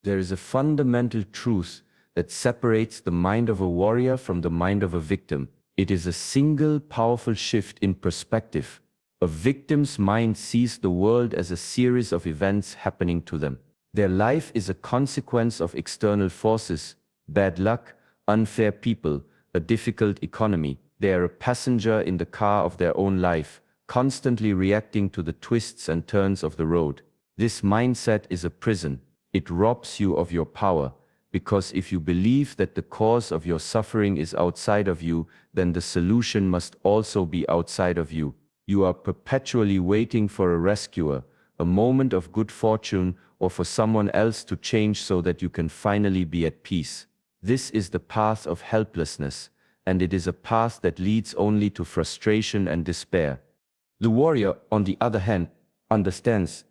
There is a fundamental truth that separates the mind of a warrior from the mind of a victim. It is a single powerful shift in perspective. A victim's mind sees the world as a series of events happening to them. Their life is a consequence of external forces, bad luck, unfair people, a difficult economy. They are a passenger in the car of their own life, constantly reacting to the twists and turns of the road. This mindset is a prison. It robs you of your power, because if you believe that the cause of your suffering is outside of you, then the solution must also be outside of you. You are perpetually waiting for a rescuer, a moment of good fortune, or for someone else to change so that you can finally be at peace. This is the path of helplessness, and it is a path that leads only to frustration and despair. The warrior, on the other hand, understands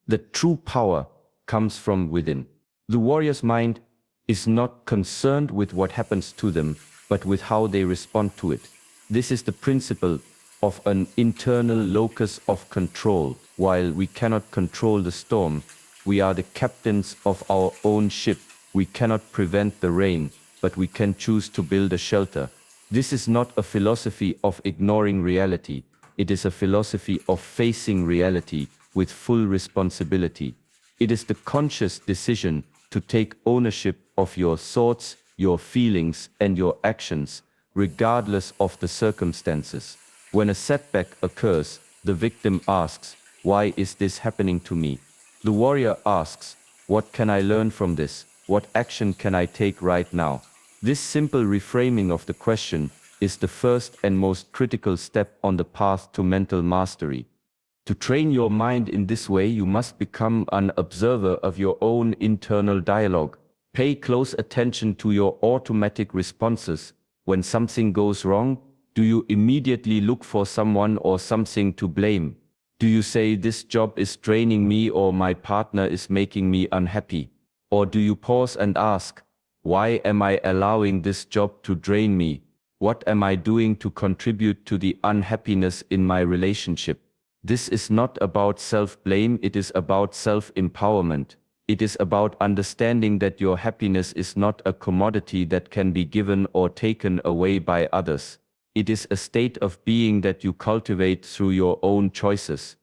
that true power comes from within. The warrior's mind is not concerned with what happens to them, but with how they respond to it. This is the principle of an internal locus of control. While we cannot control the storm, we are the captains of our own ship. We cannot prevent the rain, but we can choose to build a shelter. This is not a philosophy of ignoring reality. It is a philosophy of facing reality with full responsibility. It is the conscious decision to take ownership of your thoughts, your feelings, and your actions, regardless of the circumstances. When a setback occurs, the victim asks, "Why is this happening to me?" The warrior asks, "What can I learn from this? What action can I take right now?" This simple reframing of the question is the first and most critical step on the path to mental mastery. To train your mind in this way, you must become an observer of your own internal dialogue. Pay close attention to your automatic responses. When something goes wrong, do you immediately look for someone or something to blame? Do you say, "This job is draining me," or "My partner is making me unhappy"? Or do you pause and ask, "Why am I allowing this job to drain me? What am I doing to contribute to the unhappiness in my relationship?" This is not about self-blame, it is about self-empowerment. It is about understanding that your happiness is not a commodity that can be given or taken away by others. It is a state of being that you cultivate through your own choices.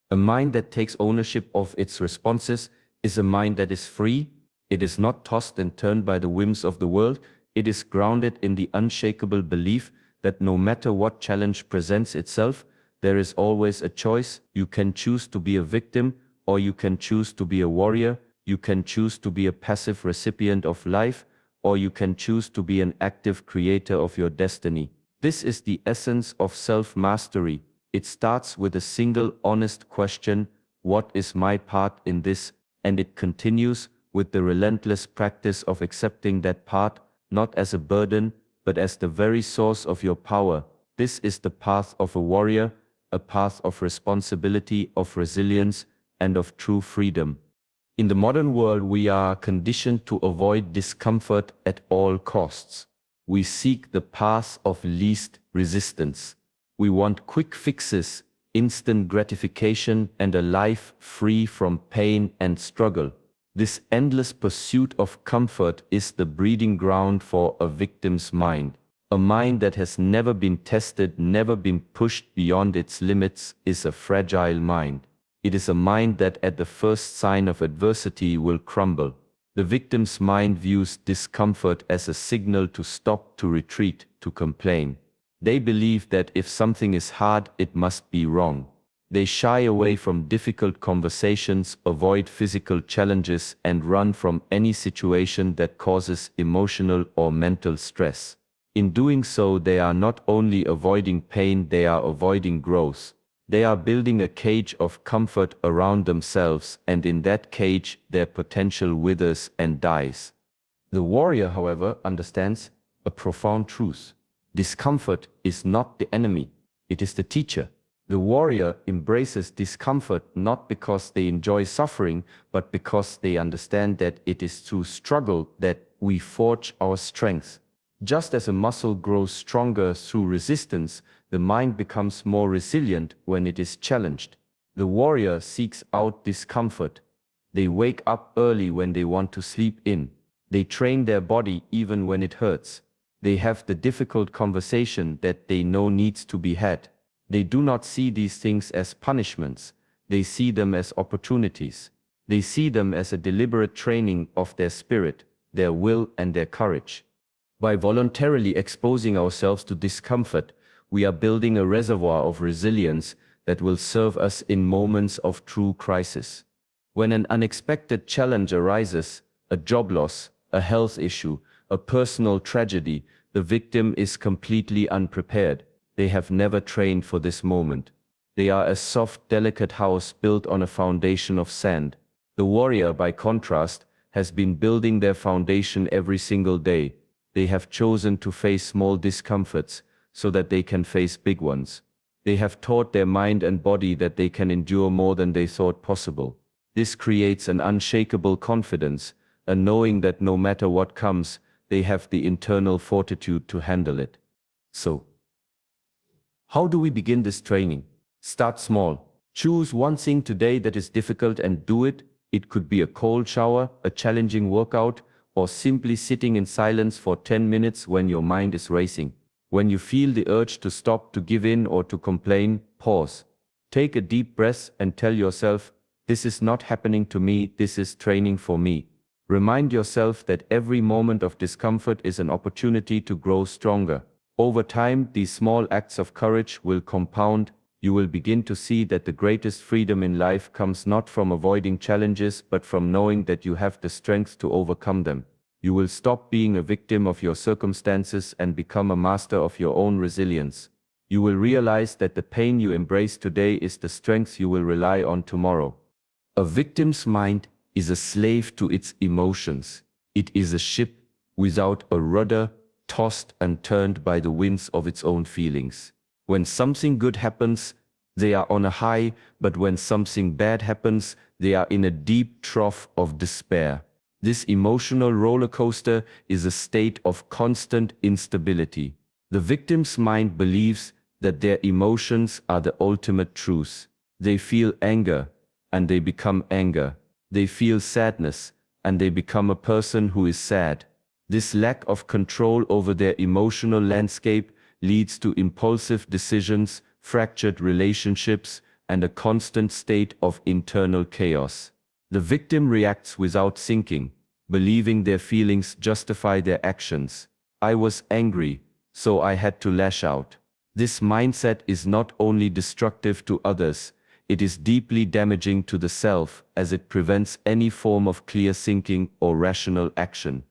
A mind that takes ownership of its responses is a mind that is free. It is not tossed and turned by the whims of the world. It is grounded in the unshakable belief that no matter what challenge presents itself, there is always a choice. You can choose to be a victim, or you can choose to be a warrior. You can choose to be a passive recipient of life, or you can choose to be an active creator of your destiny. This is the essence of self-mastery. It starts with a single honest question: what is my part in this? And it continues with the relentless practice of accepting that part, not as a burden, but as the very source of your power. This is the path of a warrior, a path of responsibility, of resilience, and of true freedom. In the modern world, we are conditioned to avoid discomfort at all costs. We seek the path of least resistance. We want quick fixes, instant gratification, and a life free from pain and struggle. This endless pursuit of comfort is the breeding ground for a victim's mind. A mind that has never been tested, never been pushed beyond its limits, is a fragile mind. It is a mind that at the first sign of adversity will crumble. The victim's mind views discomfort as a signal to stop, to retreat, to complain. They believe that if something is hard, it must be wrong. They shy away from difficult conversations, avoid physical challenges, and run from any situation that causes emotional or mental stress. In doing so, they are not only avoiding pain, they are avoiding growth. They are building a cage of comfort around themselves, and in that cage, their potential withers and dies. The warrior, however, understands a profound truth. Discomfort is not the enemy, it is the teacher. The warrior embraces discomfort not because they enjoy suffering, but because they understand that it is through struggle that we forge our strength. Just as a muscle grows stronger through resistance, the mind becomes more resilient when it is challenged. The warrior seeks out discomfort, They wake up early when they want to sleep in. They train their body even when it hurts. They have the difficult conversation that they know needs to be had. They do not see these things as punishments. They see them as opportunities. They see them as a deliberate training of their spirit, their will, and their courage. By voluntarily exposing ourselves to discomfort, we are building a reservoir of resilience that will serve us in moments of true crisis. When an unexpected challenge arises, a job loss, a health issue, a personal tragedy, the victim is completely unprepared. They have never trained for this moment. They are a soft, delicate house built on a foundation of sand. The warrior, by contrast, has been building their foundation every single day. They have chosen to face small discomforts so that they can face big ones. They have taught their mind and body that they can endure more than they thought possible. This creates an unshakable confidence, a knowing that no matter what comes, they have the internal fortitude to handle it. So, how do we begin this training? Start small. Choose one thing today that is difficult and do it. It could be a cold shower, a challenging workout, or simply sitting in silence for 10 minutes when your mind is racing. When you feel the urge to stop, to give in, or to complain, pause. Take a deep breath and tell yourself, this is not happening to me, this is training for me. Remind yourself that every moment of discomfort is an opportunity to grow stronger. Over time, these small acts of courage will compound. You will begin to see that the greatest freedom in life comes not from avoiding challenges but from knowing that you have the strength to overcome them. You will stop being a victim of your circumstances and become a master of your own resilience. You will realize that the pain you embrace today is the strength you will rely on tomorrow. A victim's mind is a slave to its emotions. It is a ship without a rudder, tossed and turned by the winds of its own feelings. When something good happens, they are on a high, but when something bad happens, they are in a deep trough of despair. This emotional roller coaster is a state of constant instability. The victim's mind believes that their emotions are the ultimate truth. They feel anger, and they become anger. They feel sadness, and they become a person who is sad. This lack of control over their emotional landscape leads to impulsive decisions, fractured relationships, and a constant state of internal chaos. The victim reacts without thinking, believing their feelings justify their actions. I was angry, so I had to lash out. This mindset is not only destructive to others, it is deeply damaging to the self as it prevents any form of clear thinking or rational action.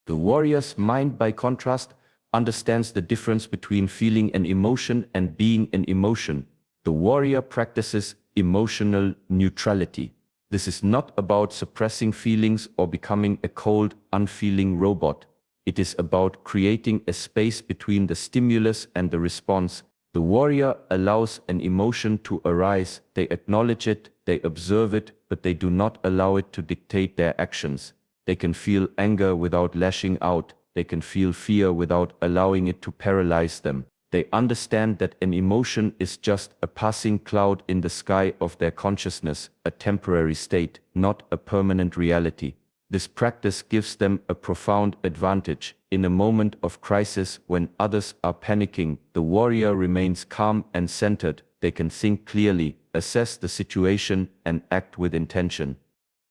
The warrior's mind, by contrast, understands the difference between feeling an emotion and being an emotion. The warrior practices emotional neutrality. This is not about suppressing feelings or becoming a cold, unfeeling robot. It is about creating a space between the stimulus and the response. The warrior allows an emotion to arise, they acknowledge it, they observe it, but they do not allow it to dictate their actions. They can feel anger without lashing out, they can feel fear without allowing it to paralyze them. They understand that an emotion is just a passing cloud in the sky of their consciousness, a temporary state, not a permanent reality. This practice gives them a profound advantage. In a moment of crisis when others are panicking, the warrior remains calm and centered. They can think clearly, assess the situation, and act with intention.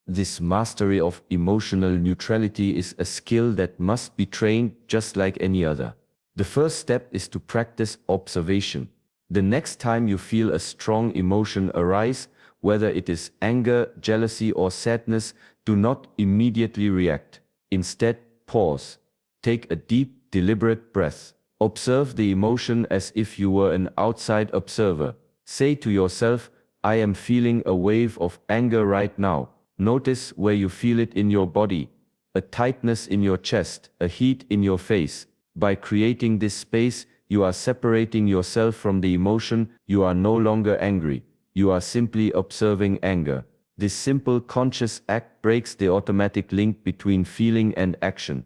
This mastery of emotional neutrality is a skill that must be trained just like any other. The first step is to practice observation. The next time you feel a strong emotion arise, whether it is anger, jealousy, or sadness, do not immediately react. Instead, pause. Take a deep, deliberate breath. Observe the emotion as if you were an outside observer. Say to yourself, I am feeling a wave of anger right now. Notice where you feel it in your body, a tightness in your chest, a heat in your face. By creating this space, you are separating yourself from the emotion. You are no longer angry. You are simply observing anger. This simple conscious act breaks the automatic link between feeling and action.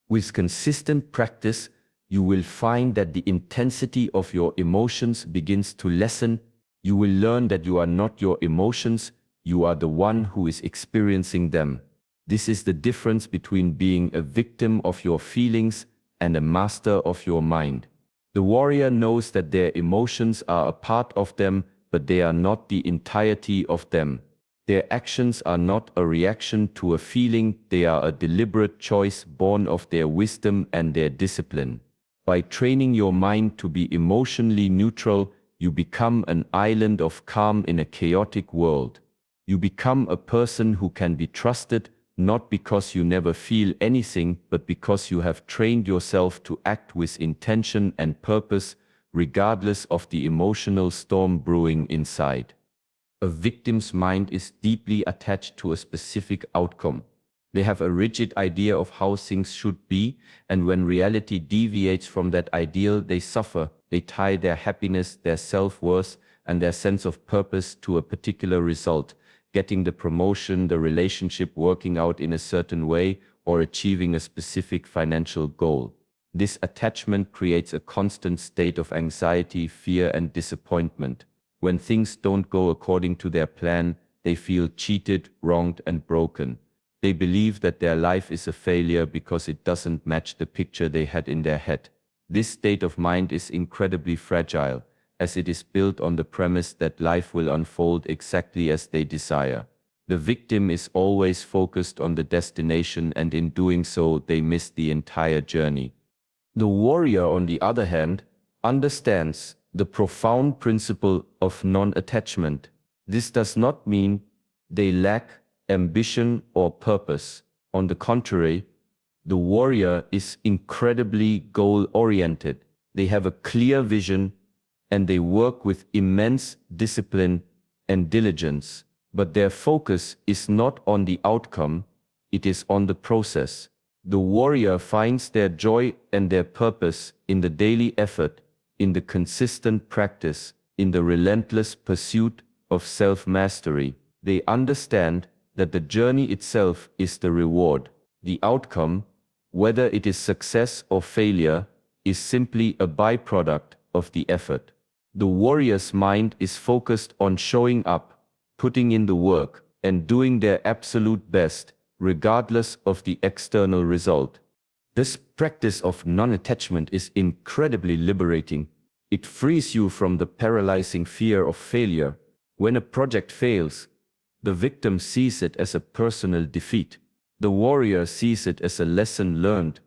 With consistent practice, you will find that the intensity of your emotions begins to lessen. You will learn that you are not your emotions, You are the one who is experiencing them. This is the difference between being a victim of your feelings and a master of your mind. The warrior knows that their emotions are a part of them, but they are not the entirety of them. Their actions are not a reaction to a feeling, they are a deliberate choice born of their wisdom and their discipline. By training your mind to be emotionally neutral, you become an island of calm in a chaotic world. You become a person who can be trusted, not because you never feel anything, but because you have trained yourself to act with intention and purpose, regardless of the emotional storm brewing inside. A victim's mind is deeply attached to a specific outcome. They have a rigid idea of how things should be, and when reality deviates from that ideal, they suffer. They tie their happiness, their self-worth, and their sense of purpose to a particular result, getting the promotion, the relationship working out in a certain way, or achieving a specific financial goal. This attachment creates a constant state of anxiety, fear, and disappointment. When things don't go according to their plan, they feel cheated, wronged, and broken. They believe that their life is a failure because it doesn't match the picture they had in their head. This state of mind is incredibly fragile, as it is built on the premise that life will unfold exactly as they desire. The victim is always focused on the destination, and in doing so, they miss the entire journey. The warrior, on the other hand, understands the profound principle of non-attachment. This does not mean they lack ambition or purpose. On the contrary, the warrior is incredibly goal-oriented. They have a clear vision and they work with immense discipline and diligence. But their focus is not on the outcome, it is on the process. The warrior finds their joy and their purpose in the daily effort, in the consistent practice, in the relentless pursuit of self-mastery. They understand that the journey itself is the reward. The outcome, whether it is success or failure, is simply a byproduct of the effort. The warrior's mind is focused on showing up, putting in the work, and doing their absolute best, regardless of the external result. This practice of non-attachment is incredibly liberating. It frees you from the paralyzing fear of failure. When a project fails, the victim sees it as a personal defeat. The warrior sees it as a lesson learned,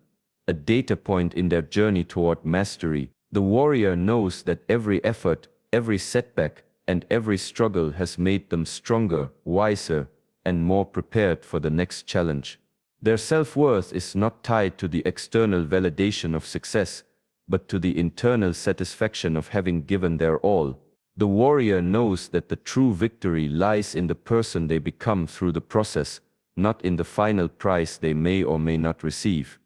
a data point in their journey toward mastery. The warrior knows that every effort, every setback, and every struggle has made them stronger, wiser, and more prepared for the next challenge. Their self-worth is not tied to the external validation of success, but to the internal satisfaction of having given their all. The warrior knows that the true victory lies in the person they become through the process, not in the final prize they may or may not receive.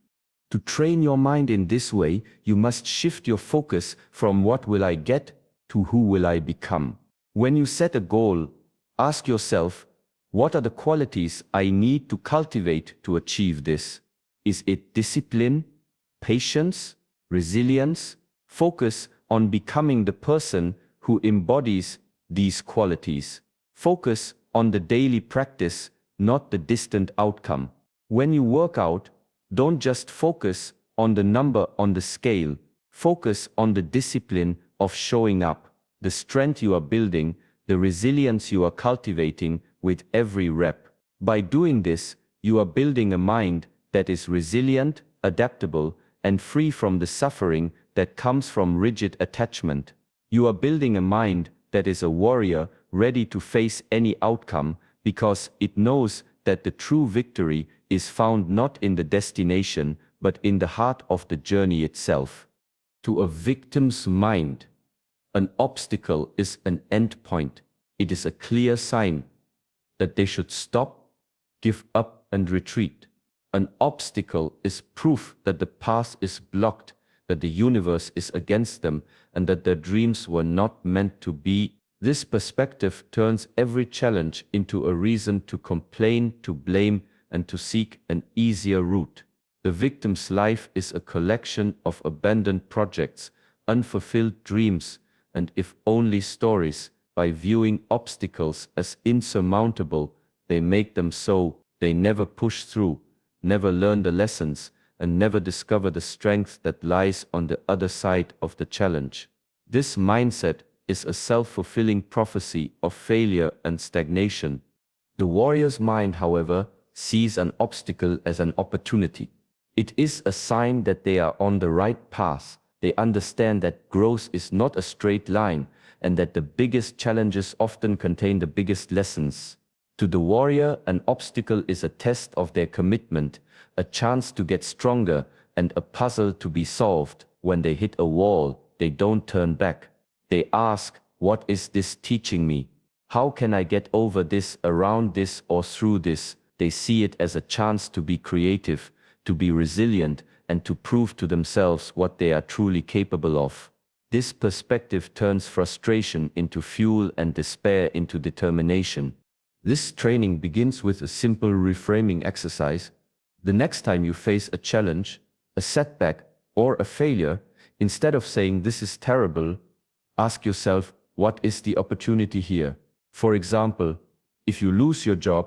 To train your mind in this way, you must shift your focus from what will I get to who will I become. When you set a goal, ask yourself, what are the qualities I need to cultivate to achieve this? Is it discipline, patience, resilience? Focus on becoming the person who embodies these qualities. Focus on the daily practice, not the distant outcome. When you work out, don't just focus on the number on the scale. Focus on the discipline of showing up, the strength you are building, the resilience you are cultivating with every rep. By doing this, you are building a mind that is resilient, adaptable, and free from the suffering that comes from rigid attachment. You are building a mind that is a warrior ready to face any outcome because it knows that the true victory is found not in the destination but in the heart of the journey itself. To a victim's mind, an obstacle is an endpoint. It is a clear sign that they should stop, give up, and retreat. An obstacle is proof that the path is blocked, that the universe is against them, and that their dreams were not meant to be. This perspective turns every challenge into a reason to complain, to blame, and to seek an easier route. The victim's life is a collection of abandoned projects, unfulfilled dreams, and if only stories, by viewing obstacles as insurmountable, they make them so. They never push through, never learn the lessons, and never discover the strength that lies on the other side of the challenge. This mindset is a self-fulfilling prophecy of failure and stagnation. The warrior's mind, however, sees an obstacle as an opportunity. It is a sign that they are on the right path. They understand that growth is not a straight line, and that the biggest challenges often contain the biggest lessons. To the warrior, an obstacle is a test of their commitment, a chance to get stronger, and a puzzle to be solved. When they hit a wall, they don't turn back. They ask, "What is this teaching me? How can I get over this, around this, or through this?" They see it as a chance to be creative, to be resilient, and to prove to themselves what they are truly capable of. This perspective turns frustration into fuel and despair into determination. This training begins with a simple reframing exercise. The next time you face a challenge, a setback, or a failure, instead of saying "this is terrible," ask yourself, "What is the opportunity here?" For example, if you lose your job,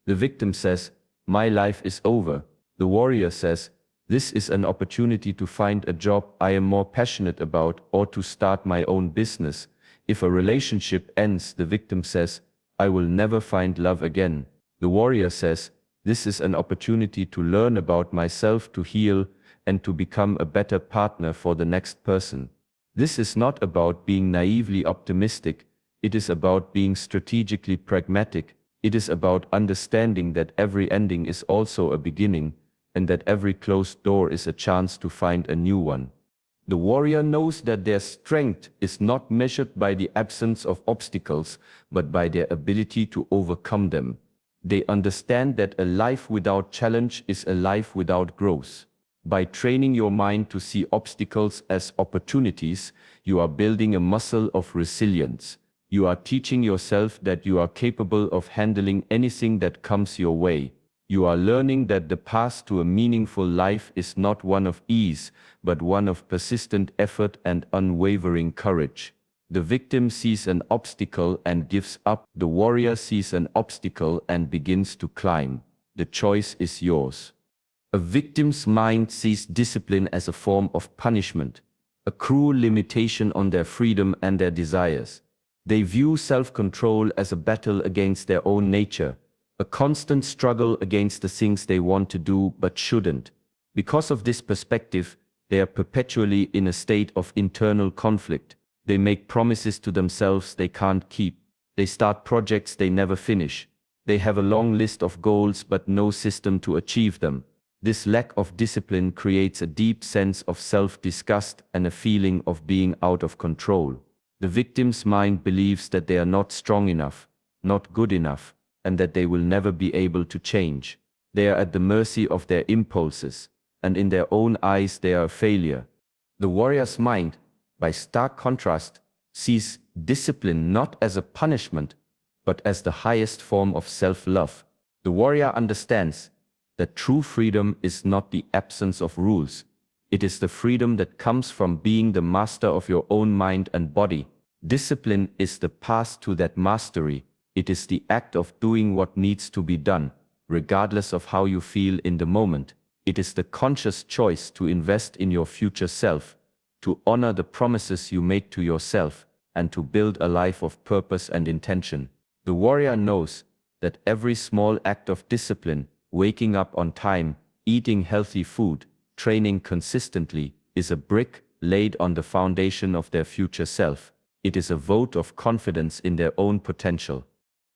the victim says, "My life is over." The warrior says, "This is an opportunity to find a job I am more passionate about, or to start my own business." If a relationship ends, the victim says, "I will never find love again." The warrior says, "This is an opportunity to learn about myself, to heal, and to become a better partner for the next person." This is not about being naively optimistic. It is about being strategically pragmatic. It is about understanding that every ending is also a beginning, and that every closed door is a chance to find a new one. The warrior knows that their strength is not measured by the absence of obstacles, but by their ability to overcome them. They understand that a life without challenge is a life without growth. By training your mind to see obstacles as opportunities, you are building a muscle of resilience. You are teaching yourself that you are capable of handling anything that comes your way. You are learning that the path to a meaningful life is not one of ease, but one of persistent effort and unwavering courage. The victim sees an obstacle and gives up. The warrior sees an obstacle and begins to climb. The choice is yours. A victim's mind sees discipline as a form of punishment, a cruel limitation on their freedom and their desires. They view self-control as a battle against their own nature, a constant struggle against the things they want to do but shouldn't. Because of this perspective, they are perpetually in a state of internal conflict. They make promises to themselves they can't keep. They start projects they never finish. They have a long list of goals but no system to achieve them. This lack of discipline creates a deep sense of self-disgust and a feeling of being out of control. The victim's mind believes that they are not strong enough, not good enough, and that they will never be able to change. They are at the mercy of their impulses, and in their own eyes they are a failure. The warrior's mind, by stark contrast, sees discipline not as a punishment, but as the highest form of self-love. The warrior understands that true freedom is not the absence of rules. It is the freedom that comes from being the master of your own mind and body. Discipline is the path to that mastery. It is the act of doing what needs to be done, regardless of how you feel in the moment. It is the conscious choice to invest in your future self, to honor the promises you make to yourself, and to build a life of purpose and intention. The warrior knows that every small act of discipline, waking up on time, eating healthy food, training consistently, is a brick laid on the foundation of their future self. It is a vote of confidence in their own potential.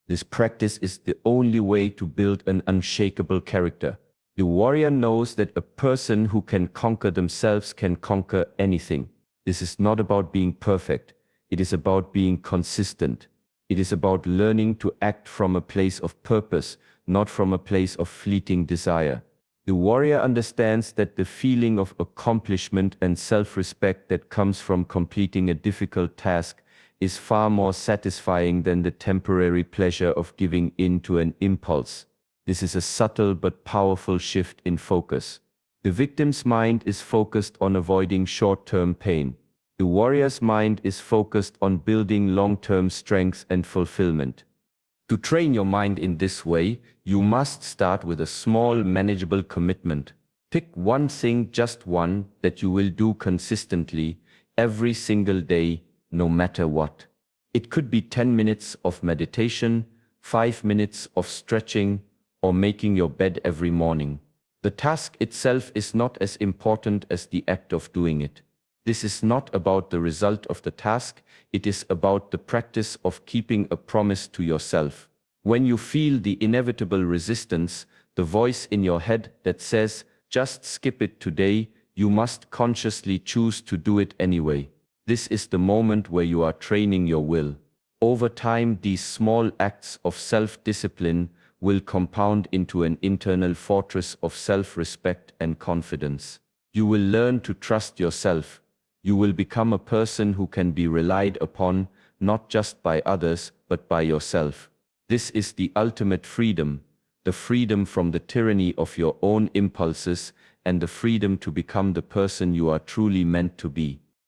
This practice is the only way to build an unshakable character. The warrior knows that a person who can conquer themselves can conquer anything. This is not about being perfect. It is about being consistent. It is about learning to act from a place of purpose, not from a place of fleeting desire. The warrior understands that the feeling of accomplishment and self-respect that comes from completing a difficult task is far more satisfying than the temporary pleasure of giving in to an impulse. This is a subtle but powerful shift in focus. The victim's mind is focused on avoiding short-term pain. The warrior's mind is focused on building long-term strength and fulfillment. To train your mind in this way, you must start with a small, manageable commitment. Pick one thing, just one, that you will do consistently, every single day, no matter what. It could be 10 minutes of meditation, 5 minutes of stretching, or making your bed every morning. The task itself is not as important as the act of doing it. This is not about the result of the task, it is about the practice of keeping a promise to yourself. When you feel the inevitable resistance, the voice in your head that says, "Just skip it today," you must consciously choose to do it anyway. This is the moment where you are training your will. Over time, these small acts of self-discipline will compound into an internal fortress of self-respect and confidence. You will learn to trust yourself. You will become a person who can be relied upon, not just by others, but by yourself. This is the ultimate freedom, the freedom from the tyranny of your own impulses and the freedom to become the person you are truly meant to be.